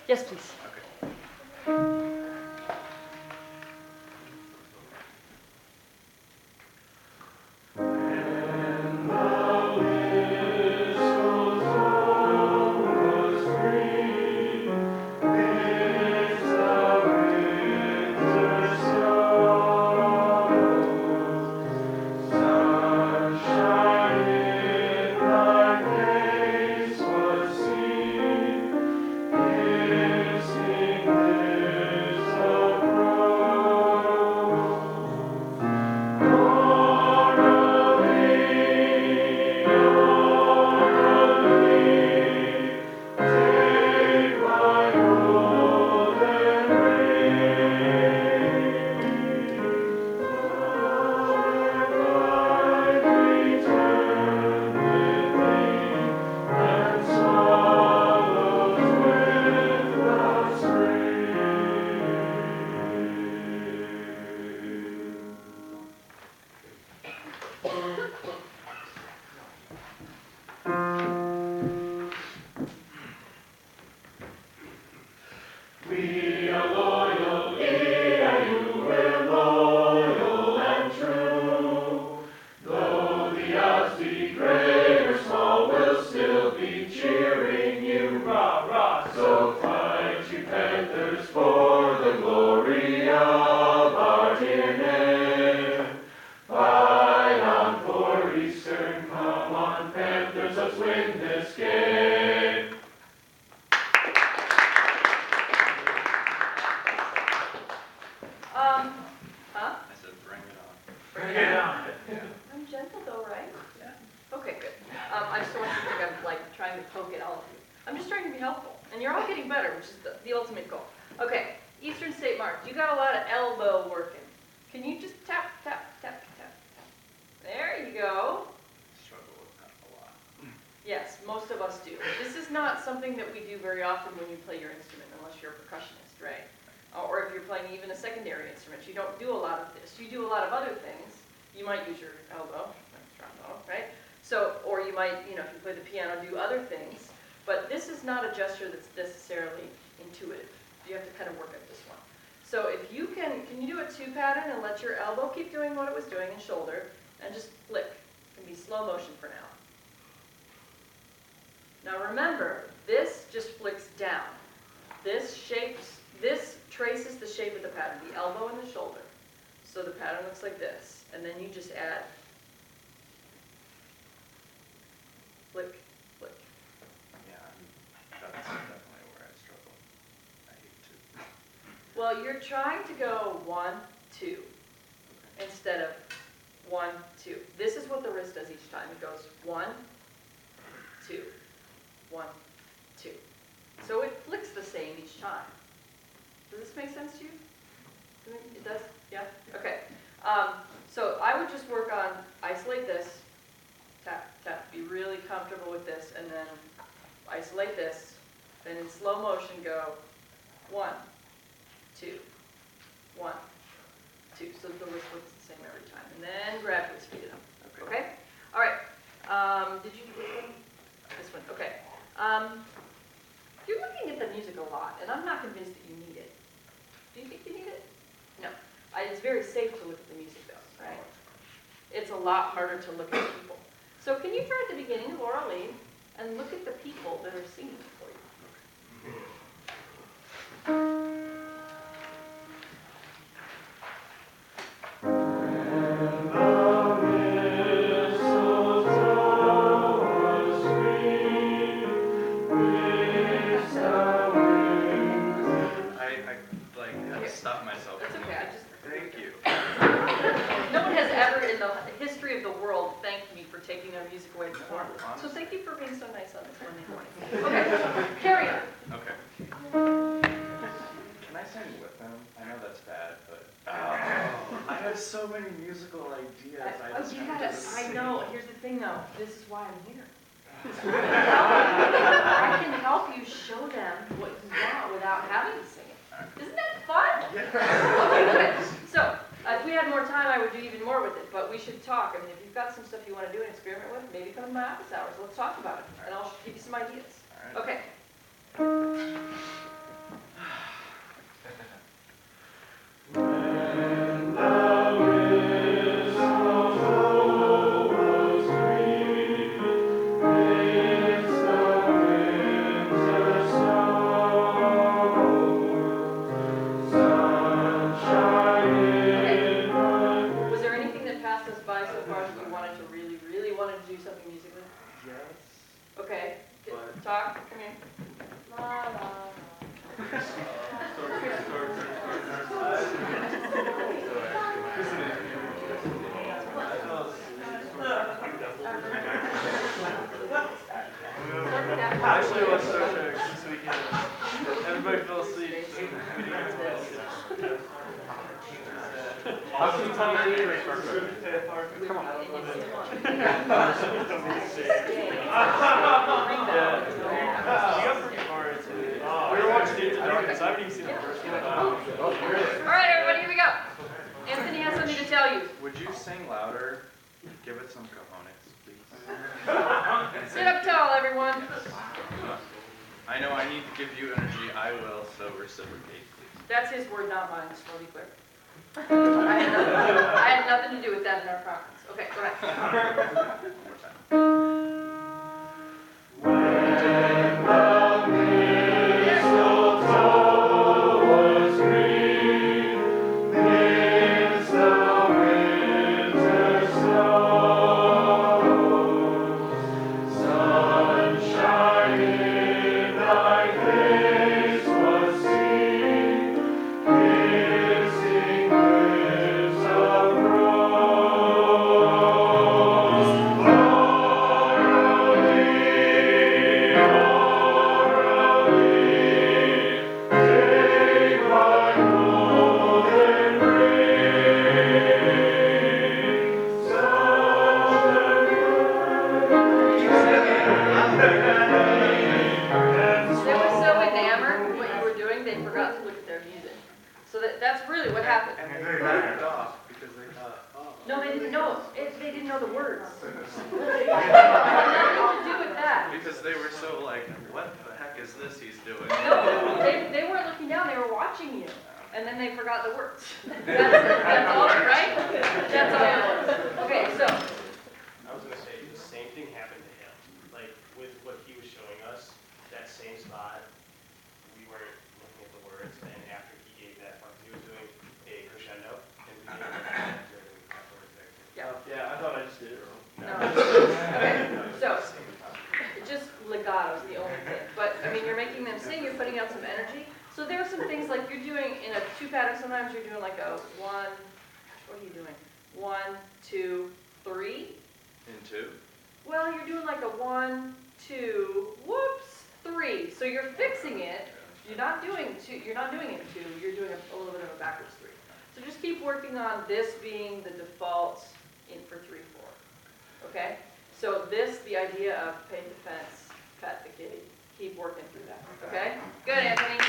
Yes, please. Okay. Well, you're trying to go 1, 2 instead of 1, 2. This is what the wrist does each time. It goes 1, 2, 1, 2. So it flicks the same each time. Does this make sense to you? It does? Yeah? Okay. So I would just work on isolate this, tap, tap, be really comfortable with this, and then isolate this, then in slow motion go 1, 2, 1, 2. So the wrist looks the same every time. And then gradually speed it up. Okay? All right. Did you do this one? This one. Okay. You're looking at the music a lot, and I'm not convinced that you need it. Do you think you need it? No. It's very safe to look at the music, though, right? It's a lot harder to look at people. So can you try at the beginning, Laura Lee, and look at the people that are singing for you? Stop myself. That's okay. Thank you. No one has ever in the history of the world thanked me for taking their music away before. So thank you for being so nice on this Monday morning. Okay, carry on. Okay. Can I sing with them? I know that's bad, but I have so many musical ideas. I know. Here's the thing, though. This is why I'm here. I can help you show them what you want without having to sing it. Isn't that fun? Yeah. Okay, good. So, if we had more time, I would do even more with it, but we should talk. I mean, if you've got some stuff you want to do and experiment with, maybe come to my office hours. Let's talk about it, and I'll give you some ideas. Okay. Was there anything that passed us by so far that you wanted to really wanted to do something musically? Yes. Okay, But- talk, come here. La, la, la. Actually, let's start so we can. Everybody fell asleep. How can you tell me to Come on. You got pretty far into it. We were watching Into Darkness. I haven't even seen the first one. All right, everybody, here we go. Anthony has something to tell you. Would you sing louder? Give it some cojones, please. Sit up tall, everyone. I know I need to give you energy. I will, so reciprocate, please. That's his word, not mine, just want to be clear. I had nothing to do with that in our conference. Okay, go ahead. One more time. They were so enamored with what you were doing, they forgot to look at their music. So that's really what happened. And they backed off because they thought, oh. No, they didn't know it. They didn't know the words. It had nothing to do with that. Because they were so like, what the heck is this he's doing? No, they weren't looking down, they were watching you. And then they forgot the words. That's all, right? That's all it was. Okay, so, I was gonna say, the same thing happened to him. Like, with what he was showing us, that same spot, we weren't looking at the words, and after he gave that part, he was doing a crescendo, and we gave that words there too. yeah. Yeah, I thought I just did it wrong. No. Okay, so, just legato is the only thing. But, I mean, you're making them sing, you're putting out some energy. So there are some things like you're doing in a two pattern, sometimes you're doing like a one, what are you doing? 1, 2, 3. In two? Well, you're doing like a 1, 2, whoops, 3. So you're fixing it. You're not doing two, you're not doing it in 2, you're doing a little bit of a backwards 3. So just keep working on this being the default in for 3, 4. Okay? So this, the idea of paid defense, pat the kitty. Keep working through that. Okay? Good, Anthony.